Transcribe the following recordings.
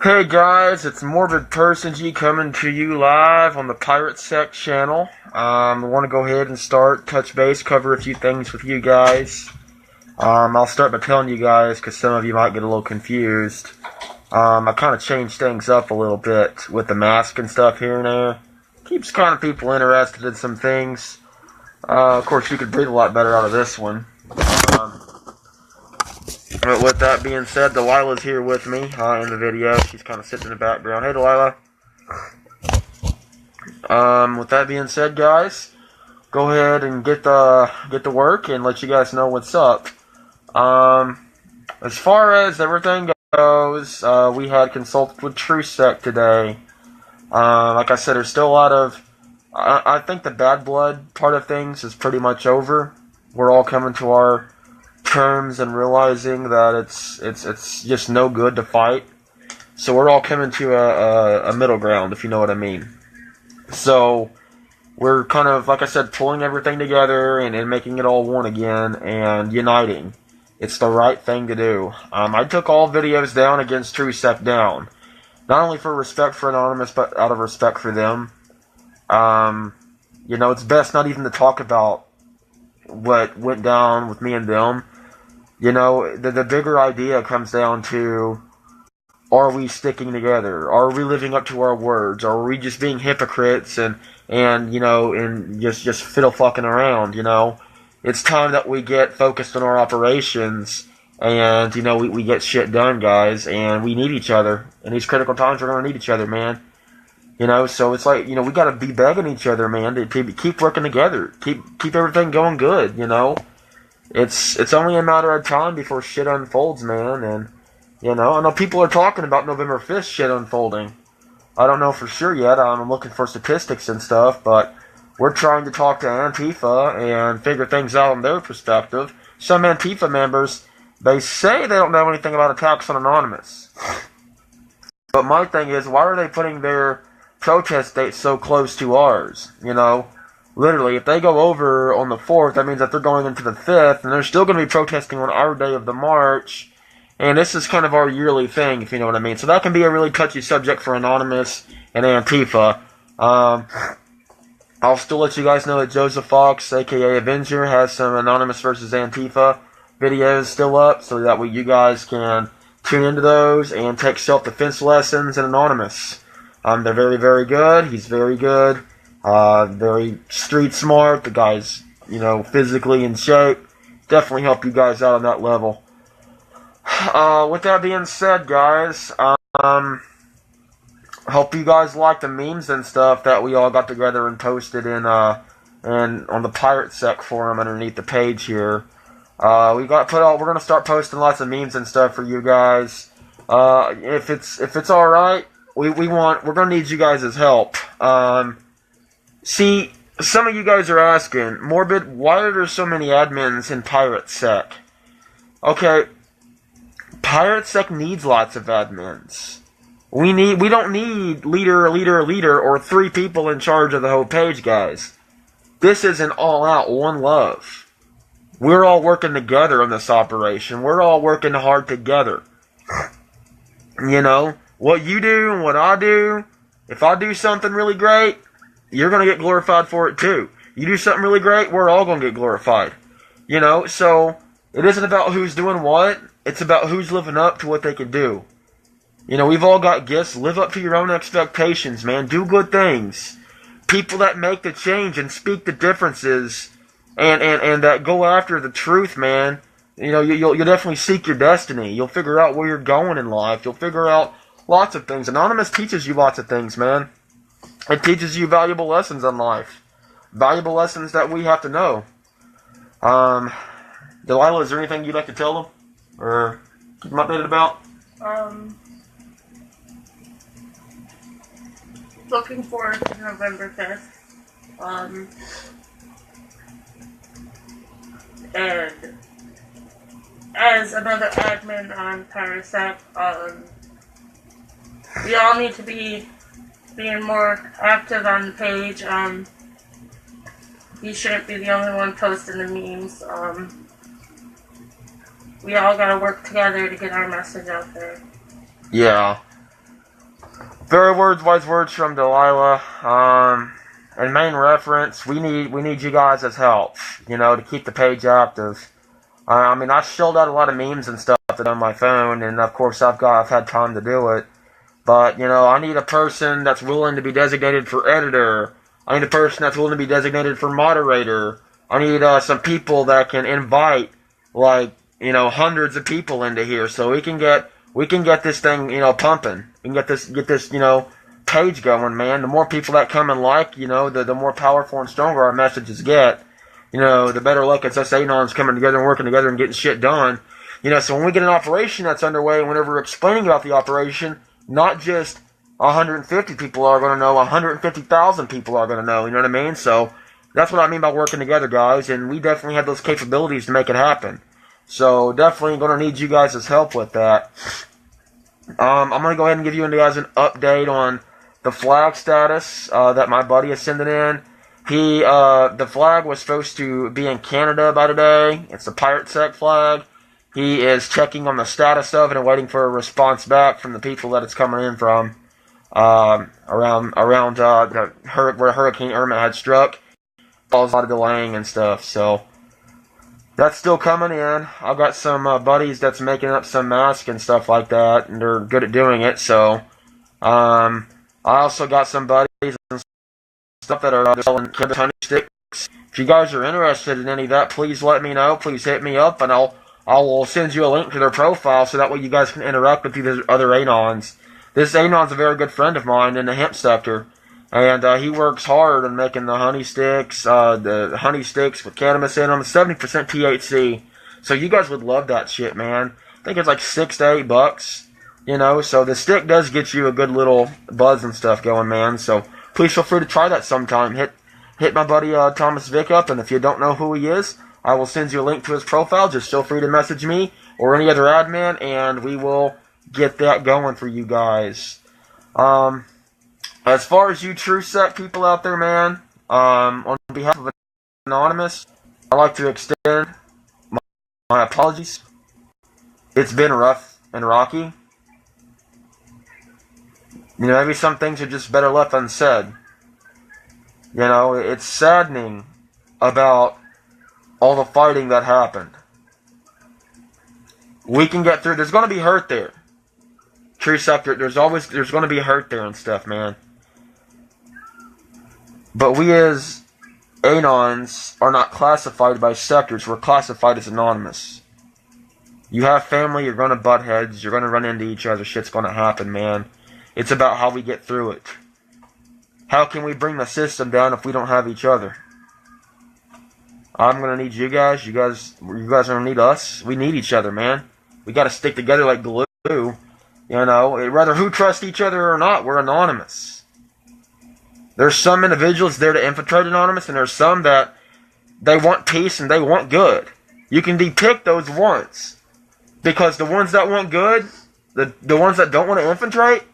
Hey guys, it's Morbid Person G coming to you live on the Pirate Sec channel. I want to go ahead and touch base, cover a few things with you guys. I'll start by telling you guys, because some of you might get a little confused. I kind of changed things up a little bit with the mask and stuff here and there. Keeps kind of people interested in some things. Of course, you could breathe a lot better out of this one. But with that being said, Delilah's here with me in the video. She's kind of sitting in the background. Hey, Delilah. With that being said, guys, go ahead and get to work and let you guys know what's up. As far as everything goes, we had consulted with TrueSec today. Like I said, there's still a lot of... I think the bad blood part of things is pretty much over. We're all coming to our terms and realizing that it's just no good to fight. So we're all coming to a middle ground, if you know what I mean. So we're kind of, like I said, pulling everything together and making it all one again and uniting. It's the right thing to do. I took all videos down against TrueSec down. Not only for respect for Anonymous, but out of respect for them. You know, it's best not even to talk about what went down with me and them. You know, the bigger idea comes down to, are we sticking together? Are we living up to our words? Or are we just being hypocrites and you know, and just fiddle fucking around, you know? It's time that we get focused on our operations and, you know, we get shit done, guys, and we need each other. In these critical times, we're going to need each other, man. You know, so it's like, you know, we got to be begging each other, man, to keep working together. Keep everything going good, you know? It's only a matter of time before shit unfolds, man, and, you know, I know people are talking about November 5th shit unfolding. I don't know for sure yet. I'm looking for statistics and stuff, but we're trying to talk to Antifa and figure things out from their perspective. Some Antifa members, they say they don't know anything about attacks on Anonymous. But my thing is, why are they putting their protest date so close to ours, you know? Literally, if they go over on the 4th, that means that they're going into the 5th, and they're still going to be protesting on our day of the march. And this is kind of our yearly thing, if you know what I mean. So that can be a really touchy subject for Anonymous and Antifa. I'll still let you guys know that Joseph Fox, aka Avenger, has some Anonymous versus Antifa videos still up, so that way you guys can tune into those and take self-defense lessons in Anonymous. They're very, very good. He's very good. Very street smart. The guy's, you know, physically in shape. Definitely help you guys out on that level. With that being said, guys, hope you guys like the memes and stuff that we all got together and posted in, and on the Pirate Sec forum underneath the page here. We're gonna start posting lots of memes and stuff for you guys. If it's alright, we're gonna need you guys' help. See, some of you guys are asking, Morbid, why are there so many admins in Pirate Sec? Okay, Pirate Sec needs lots of admins. We don't need leader, or 3 people in charge of the whole page, guys. This is an all-out one love. We're all working together on this operation. We're all working hard together. You know, what you do and what I do, if I do something really great, you're going to get glorified for it too. You do something really great, we're all going to get glorified. You know, so it isn't about who's doing what. It's about who's living up to what they can do. You know, we've all got gifts. Live up to your own expectations, man. Do good things. People that make the change and speak the differences and that go after the truth, man. You know, you'll definitely seek your destiny. You'll figure out where you're going in life. You'll figure out lots of things. Anonymous teaches you lots of things, man. It teaches you valuable lessons in life. Valuable lessons that we have to know. Delilah, is there anything you'd like to tell them? Or keep them updated about? Looking forward to November 5th. And as another admin on Parasec, we all need to be being more active on the page. You shouldn't be the only one posting the memes. We all gotta work together to get our message out there. Yeah. Very wise words from Delilah. And main reference, we need you guys as help, to keep the page active. I shelled out a lot of memes and stuff on my phone, and of course I've had time to do it. But, I need a person that's willing to be designated for editor. I need a person that's willing to be designated for moderator. I need some people that can invite, hundreds of people into here, so we can get this thing, pumping. We can get this, page going, man. The more people that come and the more powerful and stronger our messages get. The better luck it's us Anons coming together and working together and getting shit done. So when we get an operation that's underway, and whenever we're explaining about the operation, not just 150 people are going to know, 150,000 people are going to know, you know what I mean? So that's what I mean by working together, guys, and we definitely have those capabilities to make it happen. So definitely going to need you guys' help with that. I'm going to go ahead and give you guys an update on the flag status that my buddy is sending in. The flag was supposed to be in Canada by today. It's the Pirate Sec flag. He is checking on the status of it and waiting for a response back from the people that it's coming in from around where Hurricane Irma had struck. Caused a lot of delaying and stuff, so that's still coming in. I've got some buddies that's making up some masks and stuff like that, and they're good at doing it, so I also got some buddies and stuff that are selling honey sticks. If you guys are interested in any of that, please let me know. Please hit me up, and I will send you a link to their profile so that way you guys can interact with these other Anons. This Anon's a very good friend of mine in the hemp sector, and he works hard on making the honey sticks with cannabis in them, 70% THC. So you guys would love that shit, man. I think it's like $6 to $8, so the stick does get you a good little buzz and stuff going, man. So please feel free to try that sometime. Hit my buddy Thomas Vick up, and if you don't know who he is, I will send you a link to his profile. Just feel free to message me or any other admin, and we will get that going for you guys. As far as you true sec people out there, man, on behalf of Anonymous, I'd like to extend my apologies. It's been rough and rocky. Maybe some things are just better left unsaid. It's saddening about all the fighting that happened. We can get through. There's going to be hurt there. True sector, there's going to be hurt there and stuff, man. But we as Anons are not classified by sectors. We're classified as anonymous. You have family, you're going to butt heads, you're going to run into each other, shit's going to happen, man. It's about how we get through it. How can we bring the system down if we don't have each other? I'm going to need you guys. You guys are going to need us. We need each other, man. We got to stick together like glue. Whether who trusts each other or not, we're anonymous. There's some individuals there to infiltrate Anonymous, and there's some that they want peace and they want good. You can depict those wants. Because the ones that want good, the ones that don't want to infiltrate,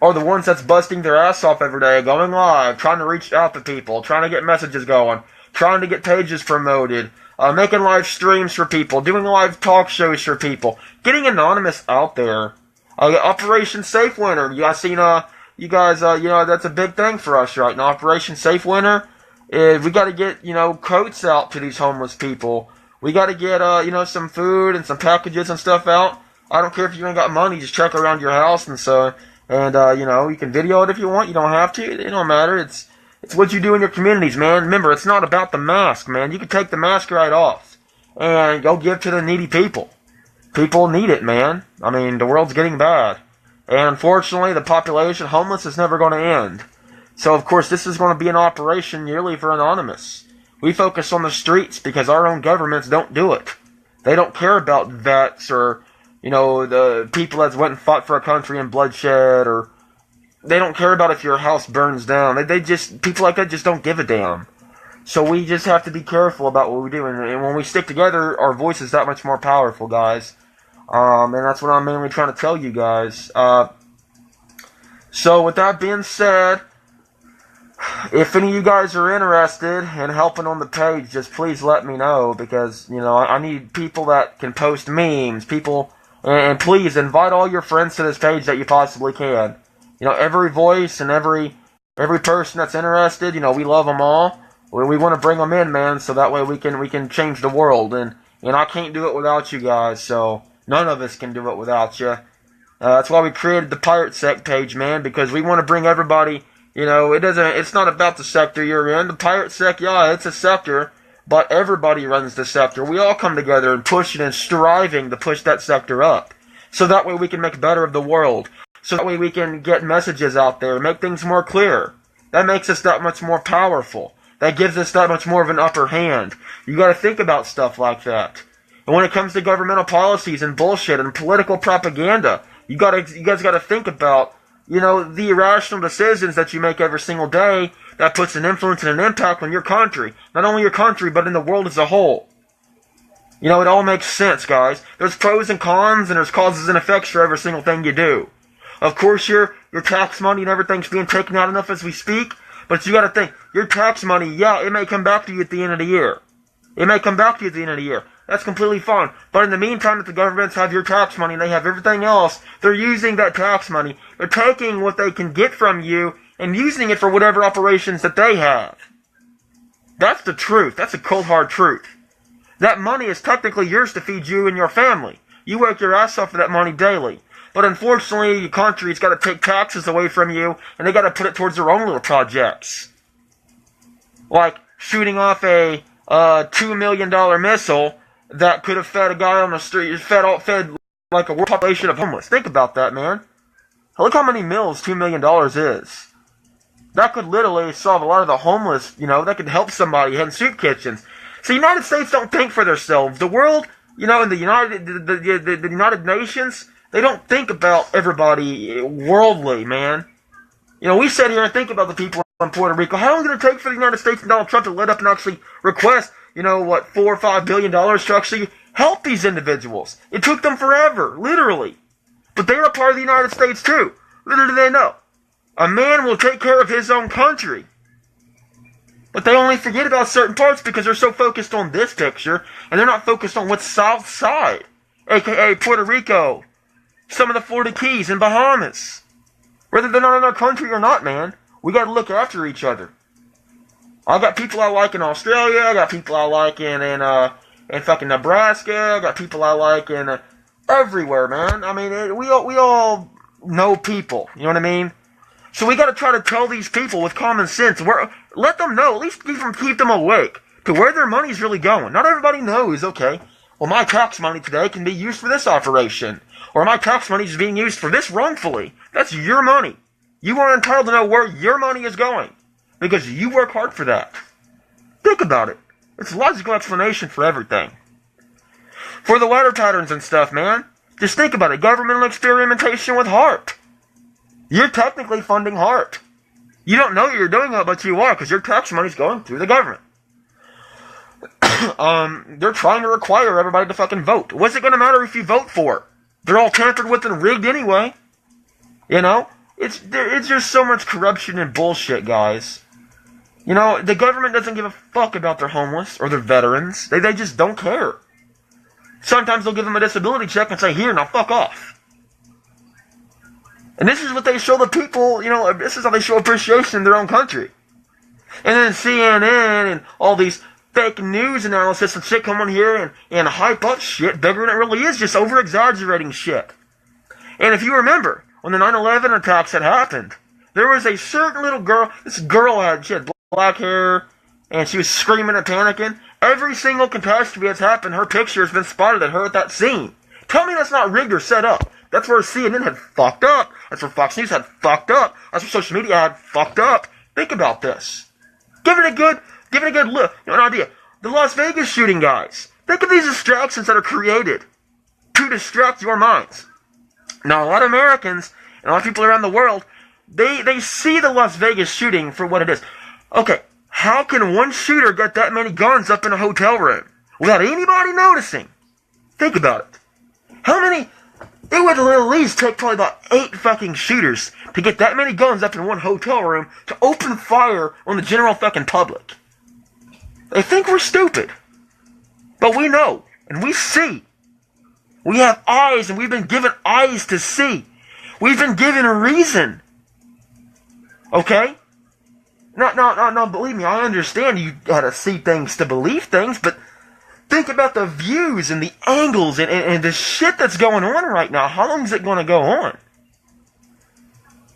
are the ones that's busting their ass off every day, going live, trying to reach out to people, trying to get messages going, trying to get pages promoted, making live streams for people, doing live talk shows for people, getting Anonymous out there. Operation Safe Winter, you guys, that's a big thing for us right now. Operation Safe Winter, we got to get, coats out to these homeless people. We got to get, some food and some packages and stuff out. I don't care if you ain't got money, just check around your house and so, and, you can video it if you want. You don't have to. It don't matter. It's what you do in your communities, man. Remember, it's not about the mask, man. You can take the mask right off and go give to the needy people. People need it, man. The world's getting bad. And unfortunately, the population homeless is never going to end. So, of course, this is going to be an operation yearly for Anonymous. We focus on the streets because our own governments don't do it. They don't care about vets or, the people that went and fought for a country in bloodshed, or they don't care about if your house burns down. People like that just don't give a damn. So we just have to be careful about what we do. And when we stick together, our voice is that much more powerful, guys. And that's what I'm mainly trying to tell you guys. So with that being said, if any of you guys are interested in helping on the page, just please let me know, because, I need people that can post memes, and please invite all your friends to this page that you possibly can. Every voice and every person that's interested, we love them all. We want to bring them in, man, so that way we can change the world. And I can't do it without you guys, so none of us can do it without you. That's why we created the Pirate Sect page, man, because we want to bring everybody. It's not about the sector you're in. The Pirate Sect, yeah, it's a sector, but everybody runs the sector. We all come together and push it and striving to push that sector up. So that way we can make better of the world. So that way we can get messages out there, make things more clear. That makes us that much more powerful. That gives us that much more of an upper hand. You gotta think about stuff like that. And when it comes to governmental policies and bullshit and political propaganda, you guys gotta think about, the irrational decisions that you make every single day that puts an influence and an impact on your country. Not only your country, but in the world as a whole. It all makes sense, guys. There's pros and cons, and there's causes and effects for every single thing you do. Of course, your tax money and everything's being taken out enough as we speak, but you gotta think, your tax money, yeah, it may come back to you at the end of the year. It may come back to you at the end of the year. That's completely fine. But in the meantime, if the governments have your tax money and they have everything else, they're using that tax money. They're taking what they can get from you and using it for whatever operations that they have. That's the truth. That's a cold, hard truth. That money is technically yours to feed you and your family. You work your ass off for that money daily. But unfortunately, your country's got to take taxes away from you, and they got to put it towards their own little projects. Like shooting off a $2 million missile that could have fed a guy on the street, fed like a world population of homeless. Think about that, man. Look how many meals $2 million is. That could literally solve a lot of the homeless, that could help somebody in soup kitchens. So the United States don't think for themselves. The world, in the United Nations, they don't think about everybody worldly, man. We sit here and think about the people in Puerto Rico. How long is it going to take for the United States and Donald Trump to let up and actually request, $4 or $5 billion to actually help these individuals? It took them forever, literally. But they're a part of the United States too. Little do they know. A man will take care of his own country. But they only forget about certain parts because they're so focused on this picture, and they're not focused on what's south side, aka Puerto Rico, some of the Florida Keys and Bahamas. Whether they're not in our country or not, man, we gotta look after each other. I got people I like in Australia, I got people I like in fucking Nebraska, I got people I like in everywhere, man. I mean, we all know people, you know what I mean? So we gotta try to tell these people with common sense, let them know, at least keep them awake to where their money's really going. Not everybody knows, okay, well, my tax money today can be used for this operation, or my tax money is being used for this wrongfully. That's your money. You are entitled to know where your money is going, because you work hard for that. Think about it. It's a logical explanation for everything. For the weather patterns and stuff, man, just think about it. Governmental experimentation with HARP. You're technically funding HARP. You don't know you're doing it, but you are, because your tax money's going through the government. They're trying to require everybody to fucking vote. What's it going to matter if you vote for it? They're all tampered with and rigged anyway. It's just so much corruption and bullshit, guys. The government doesn't give a fuck about their homeless or their veterans. They just don't care. Sometimes they'll give them a disability check and say, here, now fuck off. And this is what they show the people, this is how they show appreciation in their own country. And then CNN and all these fake news analysis and shit come on here and hype up shit bigger than it really is, just over-exaggerating shit. And if you remember, when the 9/11 attacks had happened, there was a certain little girl, she had black hair, and she was screaming and panicking. Every single catastrophe that's happened, her picture has been spotted at her at that scene. Tell me that's not rigged or set up. That's where CNN had fucked up. That's where Fox News had fucked up. That's where social media had fucked up. Think about this. Give it a good look. An idea. The Las Vegas shooting, guys. Think of these distractions that are created to distract your minds. Now, a lot of Americans and a lot of people around the world, they see the Las Vegas shooting for what it is. Okay, how can one shooter get that many guns up in a hotel room without anybody noticing? Think about it. How many? It would at least take probably about 8 fucking shooters to get that many guns up in one hotel room to open fire on the general fucking public. They think we're stupid. But we know, and we see. We have eyes, and we've been given eyes to see. We've been given a reason Okay? No, believe me, I understand you gotta see things to believe things, but think about the views and the angles and the shit that's going on right now. How long is it gonna go on?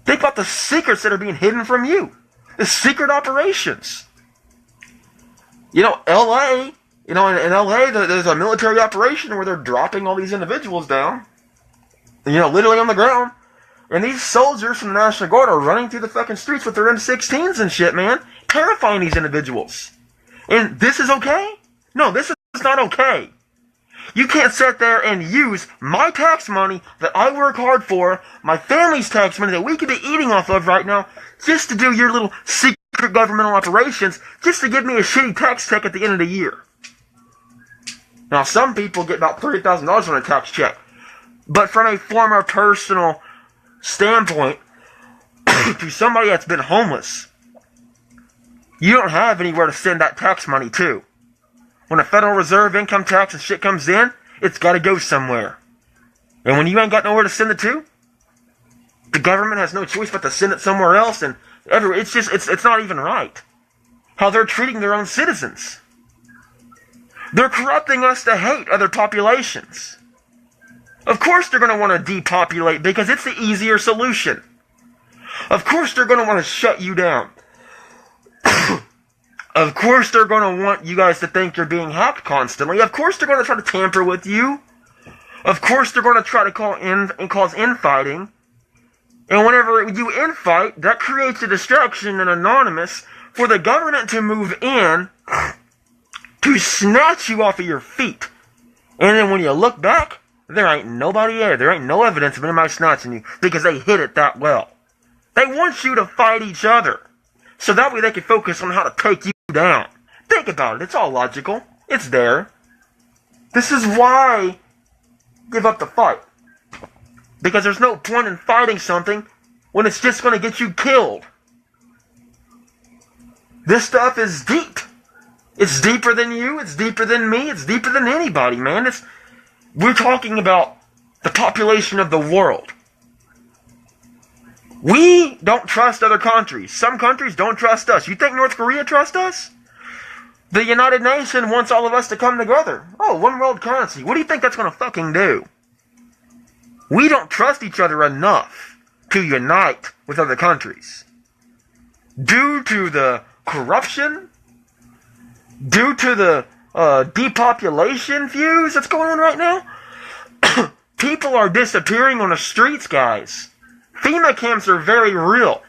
Think about the secrets that are being hidden from you. The secret operations. You know, LA, in LA, there's a military operation where they're dropping all these individuals down. Literally on the ground. And these soldiers from the National Guard are running through the fucking streets with their M16s and shit, man. Terrifying these individuals. And this is okay? No, this is not okay. You can't sit there and use my tax money that I work hard for, my family's tax money that we could be eating off of right now, just to do your little secret governmental operations, just to give me a shitty tax check at the end of the year. Now, some people get about $30,000 on a tax check. But from a former personal standpoint, to somebody that's been homeless, you don't have anywhere to send that tax money to. When a Federal Reserve income tax and shit comes in, it's got to go somewhere. And when you ain't got nowhere to send it to, the government has no choice but to send it somewhere else, and it's not even right how they're treating their own citizens. They're corrupting us to hate other populations. Of course they're going to want to depopulate because it's the easier solution. Of course they're going to want to shut you down. Of course they're going to want you guys to think you're being hacked constantly. Of course they're going to try to tamper with you. Of course they're going to try to cause infighting. And whenever you infight, that creates a distraction and anonymous for the government to move in to snatch you off of your feet. And then when you look back, there ain't nobody there. There ain't no evidence of anybody snatching you because they hid it that well. They want you to fight each other so that way they can focus on how to take you down. Think about it. It's all logical. It's there. This is why give up the fight. Because there's no point in fighting something when it's just going to get you killed. This stuff is deep. It's deeper than you. It's deeper than me. It's deeper than anybody, man. We're talking about the population of the world. We don't trust other countries. Some countries don't trust us. You think North Korea trusts us? The United Nations wants all of us to come together. Oh, one world currency. What do you think that's going to fucking do? We don't trust each other enough to unite with other countries. Due to the corruption, due to the depopulation views that's going on right now, people are disappearing on the streets, guys. FEMA camps are very real.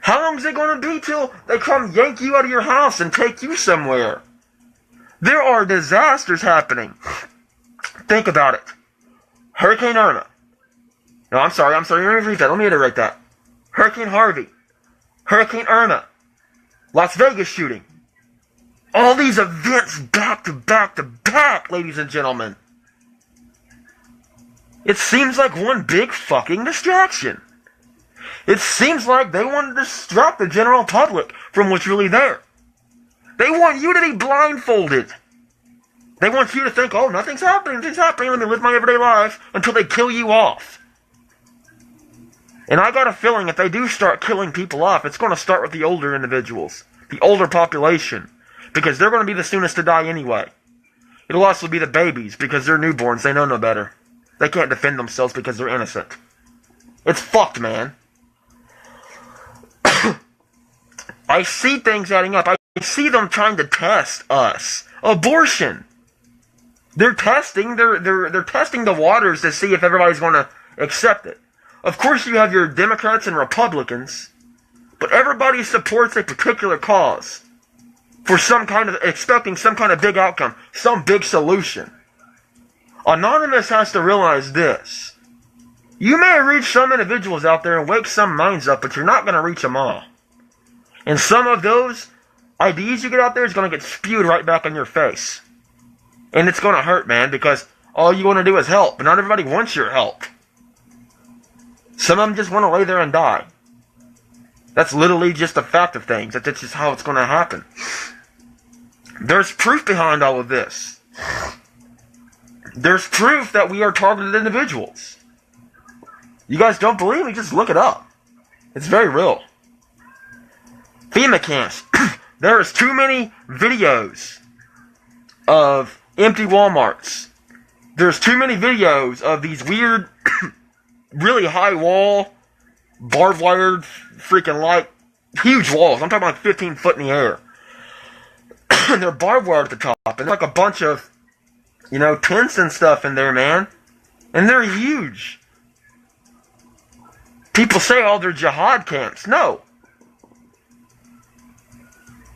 How long is it going to be till they come yank you out of your house and take you somewhere? There are disasters happening. Think about it. Hurricane Irma. No, I'm sorry, let me read that. Let me iterate that. Hurricane Harvey. Hurricane Irma. Las Vegas shooting. All these events back to back to back, ladies and gentlemen. It seems like one big fucking distraction. It seems like they want to distract the general public from what's really there. They want you to be blindfolded. They want you to think, oh, nothing's happening, let me live my everyday life, until they kill you off. And I got a feeling if they do start killing people off, it's going to start with the older individuals, the older population, because they're going to be the soonest to die anyway. It'll also be the babies, because they're newborns, they know no better. They can't defend themselves because they're innocent. It's fucked, man. I see things adding up. I see them trying to test us. Abortion. They're testing the waters to see if everybody's going to accept it. Of course you have your Democrats and Republicans, but everybody supports a particular cause for expecting some kind of big outcome, some big solution. Anonymous has to realize this. You may reach some individuals out there and wake some minds up, but you're not going to reach them all. And some of those ideas you get out there is going to get spewed right back in your face. And it's going to hurt, man, because all you want to do is help, but not everybody wants your help. Some of them just want to lay there and die. That's literally just a fact of things. That's just how it's going to happen. There's proof behind all of this. There's proof that we are targeted individuals. You guys don't believe me? Just look it up. It's very real. FEMA camps. There is too many videos of empty Walmarts. There's too many videos of these weird, really high wall, barbed wired, freaking like huge walls. I'm talking like 15 foot in the air. And they're barbed wire at the top. And there's like a bunch of, tents and stuff in there, man. And they're huge. People say, oh, they're jihad camps. No.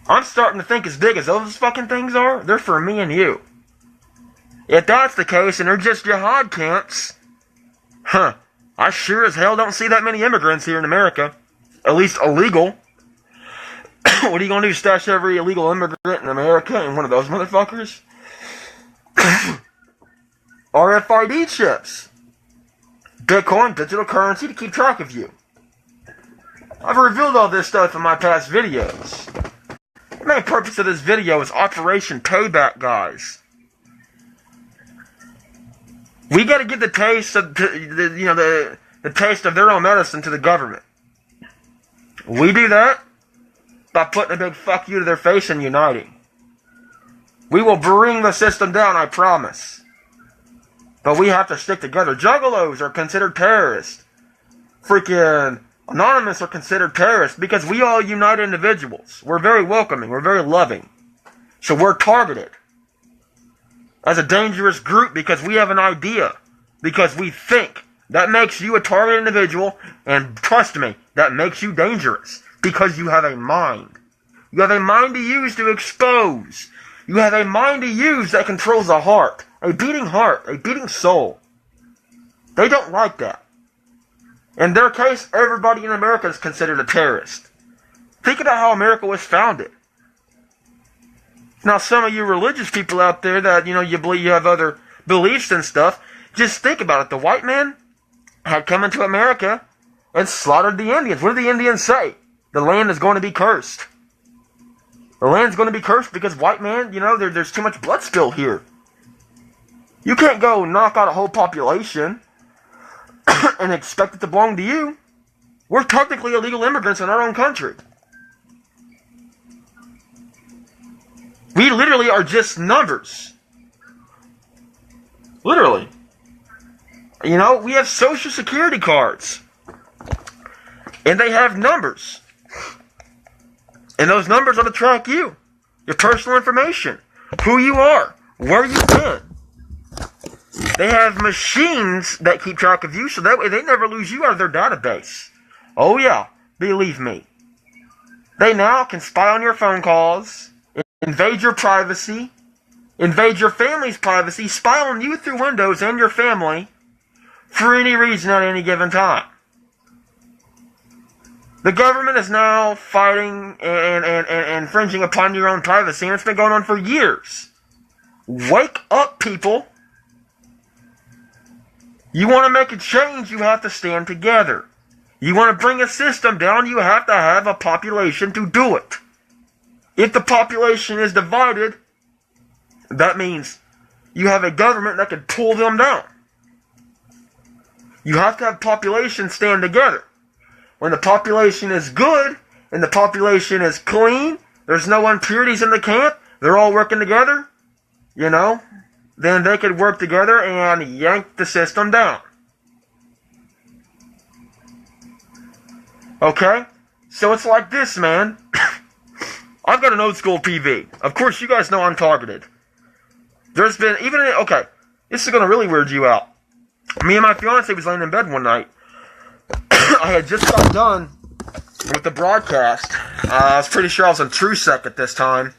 I'm starting to think as big as those fucking things are, they're for me and you. If that's the case and they're just jihad camps, I sure as hell don't see that many immigrants here in America. At least illegal. What are you going to do, stash every illegal immigrant in America in one of those motherfuckers? RFID chips. Bitcoin, digital currency to keep track of you. I've revealed all this stuff in my past videos. The main purpose of this video is Operation Payback, guys. We got to give the taste of the taste of their own medicine to the government. We do that by putting a big fuck you to their face and uniting. We will bring the system down, I promise. But we have to stick together. Juggalos are considered terrorists. Freaking Anonymous are considered terrorists because we all unite individuals. We're very welcoming. We're very loving. So we're targeted as a dangerous group because we have an idea. Because we think. That makes you a targeted individual. And trust me, that makes you dangerous. Because you have a mind. You have a mind to use to expose. You have a mind to use that controls a heart. A beating soul. They don't like that. In their case, everybody in America is considered a terrorist. Think about how America was founded. Now, some of you religious people out there that, you believe you have other beliefs and stuff, just think about it. The white man had come into America and slaughtered the Indians. What did the Indians say? The land is going to be cursed. The land's going to be cursed because white man, there's too much blood spill here. You can't go knock out a whole population and expect it to belong to you. We're technically illegal immigrants in our own country. We literally are just numbers. Literally. We have social security cards. And they have numbers. And those numbers will track you. Your personal information. Who you are. Where you've been. They have machines that keep track of you, so that way they never lose you out of their database. Oh yeah, believe me. They now can spy on your phone calls, invade your privacy, invade your family's privacy, spy on you through Windows and your family for any reason at any given time. The government is now fighting and infringing upon your own privacy, and it's been going on for years. Wake up, people. You want to make a change, you have to stand together. You want to bring a system down, you have to have a population to do it. If the population is divided, that means you have a government that can pull them down. You have to have population stand together. When the population is good, and the population is clean, there's no impurities in the camp, they're all working together, then they could work together and yank the system down. Okay? So it's like this, man. I've got an old school TV. Of course, you guys know I'm targeted. There's been, okay, this is going to really weird you out. Me and my fiance was laying in bed one night. I had just got done with the broadcast. I was pretty sure I was on TrueSec at this time.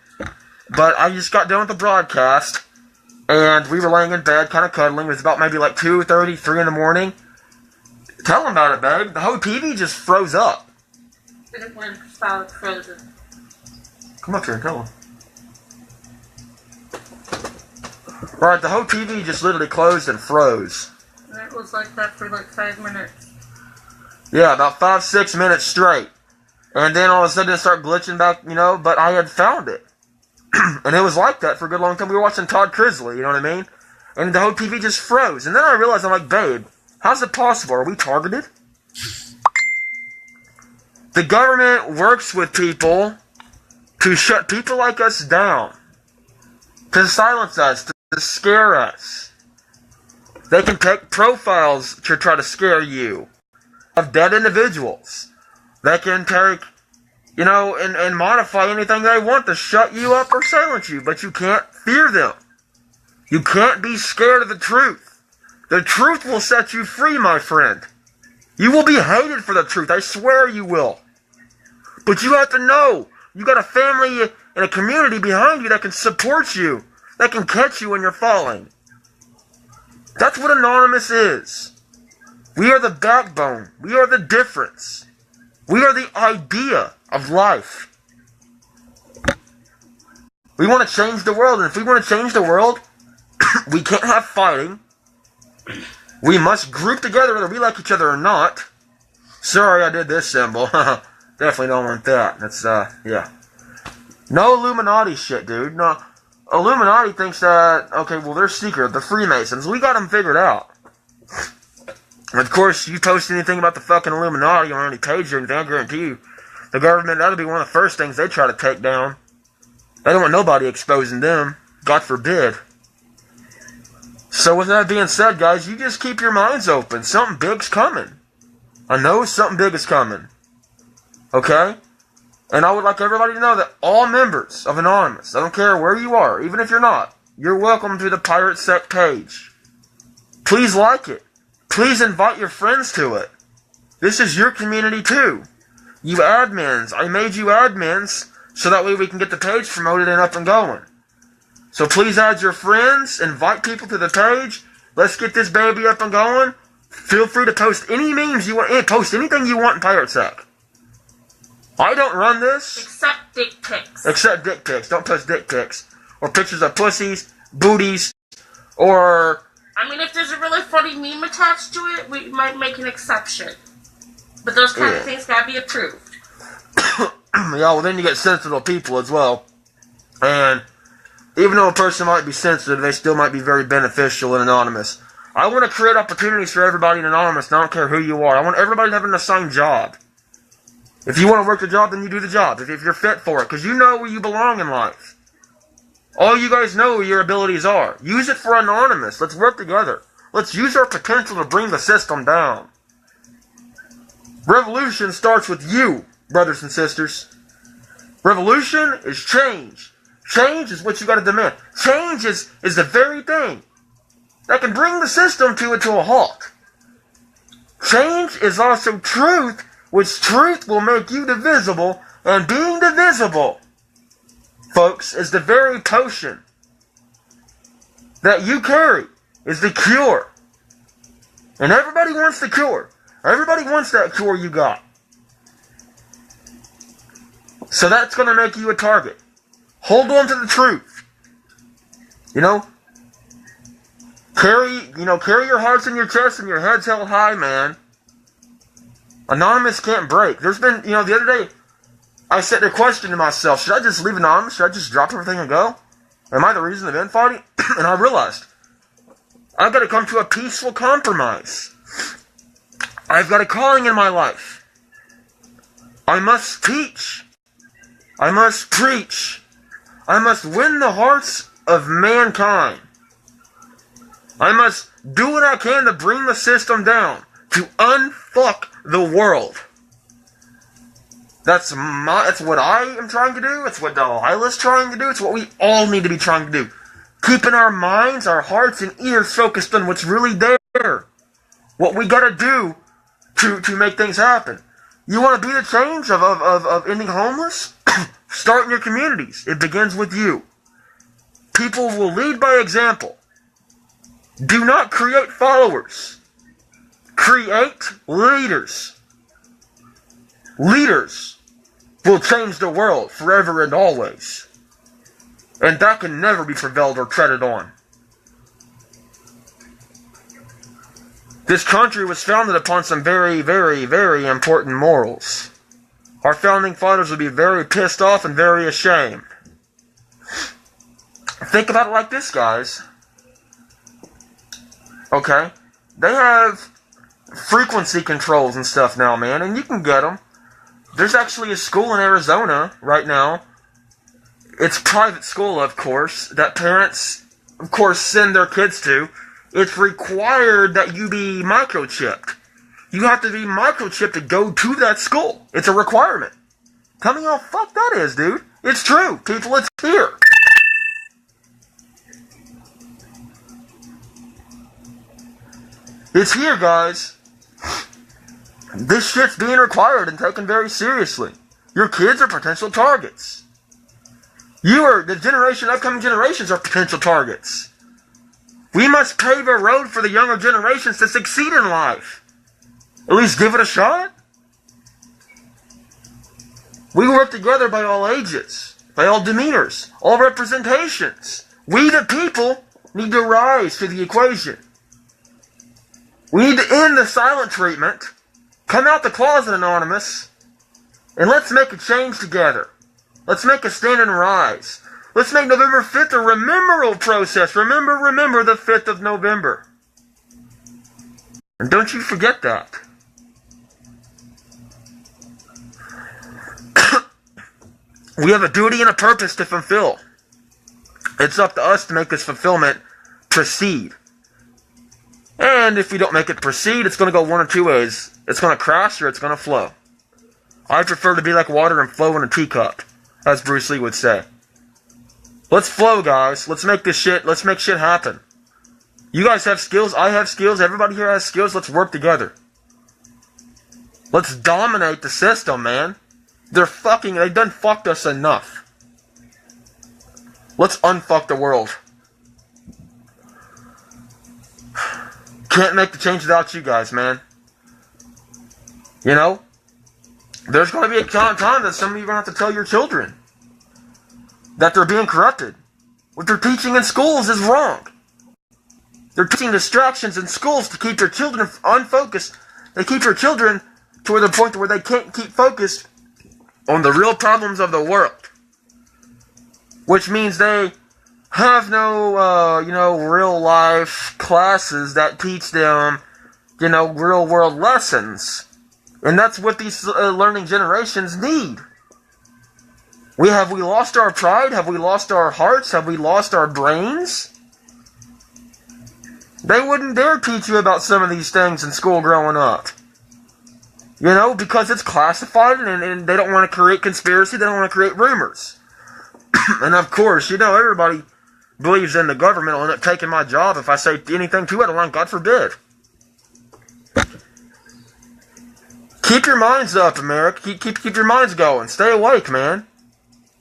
But I just got done with the broadcast. And we were laying in bed, kind of cuddling. It was about maybe like 2:30, 3 in the morning. Tell them about it, babe. The whole TV just froze up. It went solid frozen. Come up here and tell them. Right, the whole TV just literally closed and froze. And it was like that for like 5 minutes. Yeah, about 5-6 minutes straight. And then all of a sudden it started glitching back, but I had found it. And it was like that for a good long time. We were watching Todd Crisley, you know what I mean? And the whole TV just froze. And then I realized, I'm like, babe, how's it possible? Are we targeted? The government works with people to shut people like us down, to silence us, to scare us. They can take profiles to try to scare you of dead individuals. They can take, and modify anything they want to shut you up or silence you, but you can't fear them. You can't be scared of the truth. The truth will set you free, my friend. You will be hated for the truth. I swear you will. But you have to know, you got a family and a community behind you that can support you, that can catch you when you're falling. That's what Anonymous is. We are the backbone. We are the difference. We are the idea of life. We want to change the world, and if we want to change the world, we can't have fighting. We must group together whether we like each other or not. Sorry I did this symbol. Definitely don't want that. That's, yeah. No Illuminati shit, dude. No. Illuminati thinks that, okay, well, they're secret. The Freemasons. We got them figured out. Of course, you post anything about the fucking Illuminati on any page or anything, I guarantee you, the government, that'll be one of the first things they try to take down. They don't want nobody exposing them. God forbid. So with that being said, guys, you just keep your minds open. Something big's coming. I know something big is coming. Okay? And I would like everybody to know that all members of Anonymous, I don't care where you are, even if you're not, you're welcome to the Pirate Sect page. Please like it. Please invite your friends to it. This is your community too. You admins, I made you admins so that way we can get the page promoted and up and going. So please add your friends, invite people to the page. Let's get this baby up and going. Feel free to post any memes you want, post anything you want in Pirate Sect. I don't run this. Except dick pics. Except dick pics. Don't post dick pics. Or pictures of pussies, booties, or... I mean, if there's a really funny meme attached to it, we might make an exception. But those kind of things gotta be approved. Yeah, well then you get sensitive people as well. And even though a person might be sensitive, they still might be very beneficial and anonymous. I want to create opportunities for everybody in Anonymous, and I don't care who you are. I want everybody to have an assigned job. If you want to work the job, then you do the job. If you're fit for it, because you know where you belong in life. All you guys know where your abilities are. Use it for Anonymous. Let's work together. Let's use our potential to bring the system down. Revolution starts with you, brothers and sisters. Revolution is change. Change is what you got to demand. Change is the very thing that can bring the system to a halt. Change is also truth, which truth will make you divisible, and being divisible, folks, is the very potion that you carry, is the cure. And everybody wants the cure. Everybody wants that cure you got. So that's going to make you a target. Hold on to the truth. Carry your hearts in your chest and your heads held high, man. Anonymous can't break. There's been, the other day, I said the question to myself, should I just leave Anonymous? Should I just drop everything and go? Am I the reason of infighting? And I realized, I've got to come to a peaceful compromise. I've got a calling in my life. I must teach. I must preach. I must win the hearts of mankind. I must do what I can to bring the system down, to unfuck the world. That's what I am trying to do. It's what Delilah's trying to do. It's what we all need to be trying to do. Keeping our minds, our hearts, and ears focused on what's really there. What we gotta do to make things happen. You want to be the change of ending homeless? Start in your communities. It begins with you. People will lead by example. Do not create followers. Create leaders. Leaders will change the world forever and always. And that can never be prevailed or treaded on. This country was founded upon some very, very, very important morals. Our founding fathers would be very pissed off and very ashamed. Think about it like this, guys. Okay? They have frequency controls and stuff now, man, and you can get them. there's actually a school in Arizona right now. It's private school, of course, that parents, of course, send their kids to. It's required that you be microchipped. You have to be microchipped to go to that school. It's a requirement. Tell me how fucked that is, dude. It's true. People, it's here. It's here, guys. This shit's being required and taken very seriously. Your kids are potential targets. The upcoming generations are potential targets. We must pave a road for the younger generations to succeed in life. At least give it a shot. We work together by all ages, by all demeanors, all representations. We the people need to rise to the equation. We need to end the silent treatment, come out the closet, Anonymous, and let's make a change together. Let's make a stand and rise. Let's make November 5th a remembrable process. Remember the 5th of November. And don't you forget that. We have a duty and a purpose to fulfill. It's up to us to make this fulfillment proceed. And if we don't make it proceed, it's going to go one of two ways. It's going to crash or it's going to flow. I prefer to be like water and flow in a teacup, as Bruce Lee would say. Let's flow, guys. Let's make shit happen. You guys have skills, I have skills, everybody here has skills. Let's work together. Let's dominate the system, man. They've done fucked us enough. Let's unfuck the world. Can't make the change without you guys, man. You know? There's going to be a time that some of you are going to have to tell your children that they're being corrupted. What they're teaching in schools is wrong. They're teaching distractions in schools to keep their children unfocused. They keep their children to the point where they can't keep focused on the real problems of the world. Which means they have no, real life classes that teach them, real world lessons. And that's what these learning generations need. Have we lost our pride? Have we lost our hearts? Have we lost our brains? They wouldn't dare teach you about some of these things in school growing up. Because it's classified and they don't want to create conspiracy, they don't want to create rumors. And of course, everybody believes in the government will end up taking my job if I say anything too out of line, God forbid. Keep your minds up, America. Keep your minds going. Stay awake, man.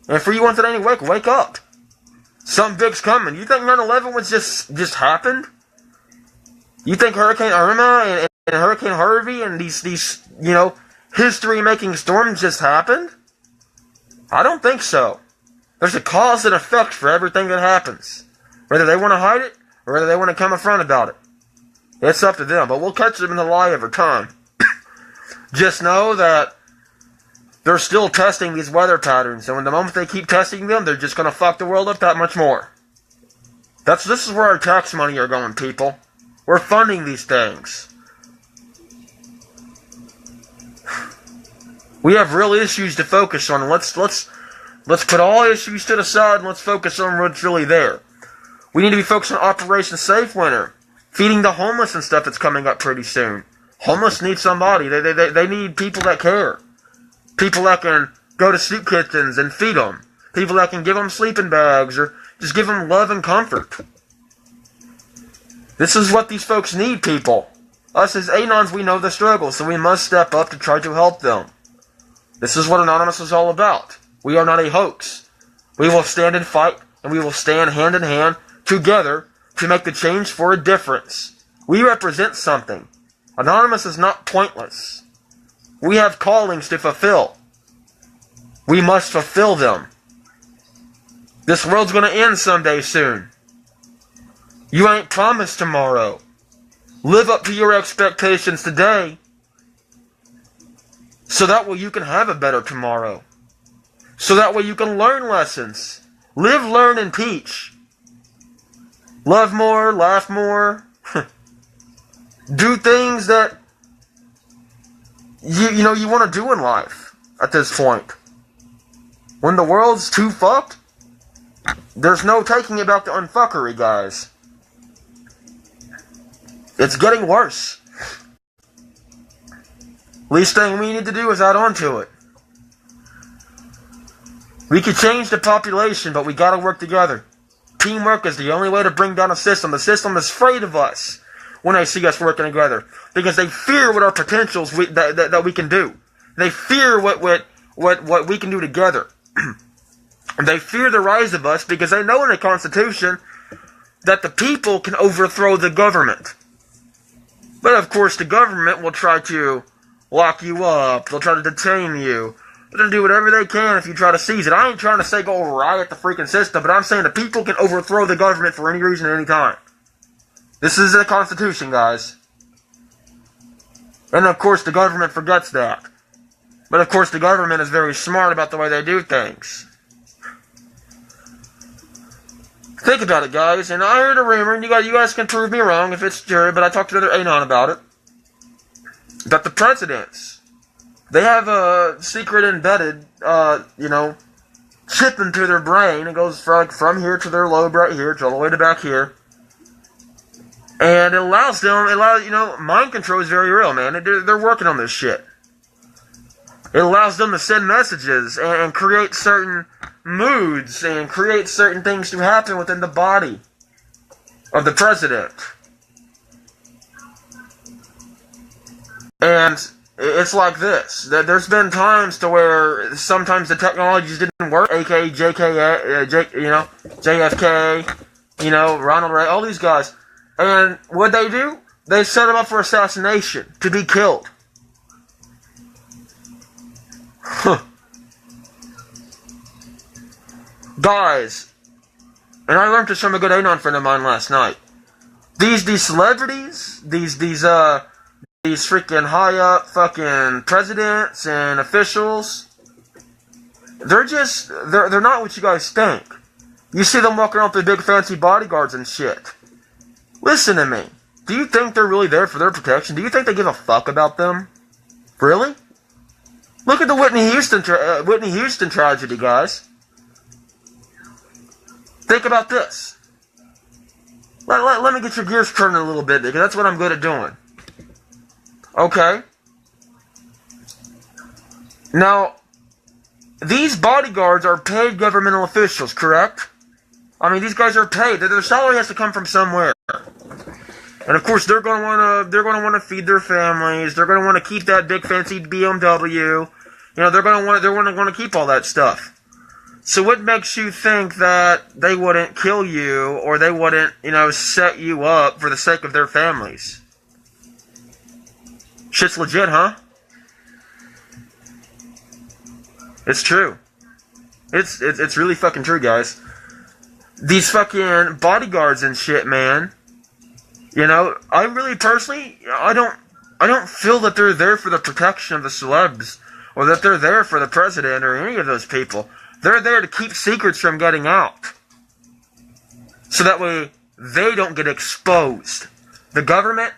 And for you ones that ain't awake, wake up. Something big's coming. You think 9/11 was just happened? You think Hurricane Irma and Hurricane Harvey and these history-making storms just happened? I don't think so. There's a cause and effect for everything that happens. Whether they want to hide it, or whether they want to come in front about it. It's up to them, but we'll catch them in the lie over time. Just know that they're still testing these weather patterns, and the moment they keep testing them, they're just going to fuck the world up that much more. This is where our tax money are going, people. We're funding these things. We have real issues to focus on. Let's put all issues to the side and let's focus on what's really there. We need to be focused on Operation Safe Winter, feeding the homeless and stuff that's coming up pretty soon. Homeless need somebody. They need people that care. People that can go to soup kitchens and feed them. People that can give them sleeping bags or just give them love and comfort. This is what these folks need, people. Us as Anons, we know the struggle, so we must step up to try to help them. This is what Anonymous is all about. We are not a hoax. We will stand and fight, and we will stand hand in hand together to make the change for a difference. We represent something. Anonymous is not pointless. We have callings to fulfill. We must fulfill them. This world's going to end someday soon. You ain't promised tomorrow. Live up to your expectations today, so that way you can have a better tomorrow. So that way you can learn lessons. Live, learn, and teach. Love more, laugh more. Do things that you want to do in life. at this point. When the world's too fucked, there's no taking it back to unfuckery, guys. It's getting worse. Least thing we need to do is add on to it. We could change the population, but we gotta work together. Teamwork is the only way to bring down a system. The system is afraid of us when they see us working together, because they fear what our potentials that we can do. They fear what we can do together. They fear the rise of us because they know in the Constitution that the people can overthrow the government. But of course the government will try to lock you up. They'll try to detain you. They're going to do whatever they can if you try to seize it. I ain't trying to say go riot the freaking system, but I'm saying the people can overthrow the government for any reason at any time. This is the Constitution, guys. And of course the government forgets that. But of course the government is very smart about the way they do things. Think about it, guys. And I heard a rumor, and you guys can prove me wrong if it's true, but I talked to another Anon about it, that the presidents, they have a secret embedded, chip into their brain. It goes from here to their lobe right here, to all the way to back here. And it allows, mind control is very real, man. They're working on this shit. It allows them to send messages and create certain moods and create certain things to happen within the body of the president. And it's like this. There's been times to where sometimes the technologies didn't work, aka JFK, Ronald Reagan, all these guys. And what they do? They set them up for assassination, to be killed. Guys, and I learned this from a good Anon friend of mine last night. These celebrities, these freaking high up fucking presidents and officials, they're not what you guys think. You see them walking around with big fancy bodyguards and shit. Listen to me. Do you think they're really there for their protection? Do you think they give a fuck about them? Really? Look at the Whitney Houston tragedy, guys. Think about this. Let me get your gears turning a little bit, because that's what I'm good at doing. Okay? Now, these bodyguards are paid governmental officials, correct? I mean, these guys are paid. Their salary has to come from somewhere. And of course, they're going to want to feed their families. They're going to want to keep that big fancy BMW. They're going to want to keep all that stuff. So what makes you think that they wouldn't kill you, or they wouldn't, set you up for the sake of their families? Shit's legit, huh? It's true. It's really fucking true, guys. These fucking bodyguards and shit, man. I really personally, I don't feel that they're there for the protection of the celebs, or that they're there for the president or any of those people. They're there to keep secrets from getting out, so that way they don't get exposed. The government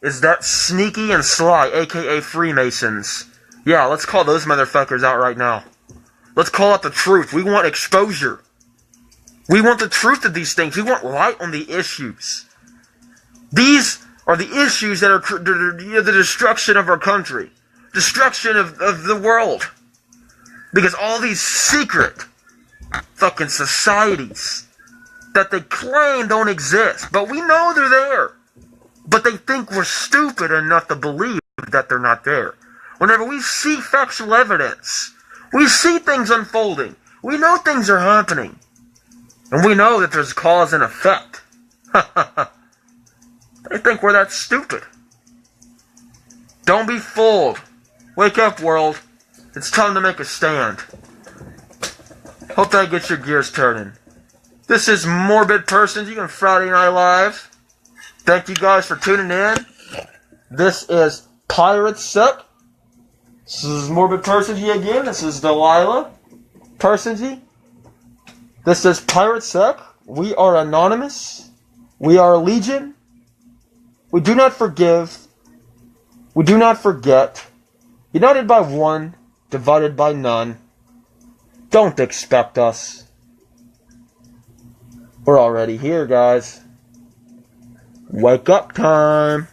is that sneaky and sly, aka Freemasons. Yeah, let's call those motherfuckers out right now. Let's call out the truth. We want exposure. We want the truth of these things. We want light on the issues. These are the issues that are the destruction of our country. Destruction of the world. Because all these secret fucking societies that they claim don't exist, but we know they're there. But they think we're stupid enough to believe that they're not there. Whenever we see factual evidence, we see things unfolding. We know things are happening. And we know that there's cause and effect. They think we're that stupid. Don't be fooled. Wake up, world. It's time to make a stand. Hope that gets your gears turning. This is Morbid Persons. You can Friday Night Live. Thank you guys for tuning in. This is Pirates Suck. This is Morbid Personsy again. This is Delilah Personsy. This is Pirates Suck. We are anonymous. We are legion. We do not forgive. We do not forget. United by one divided by none. Don't expect us. We're already here, guys. Wake up time.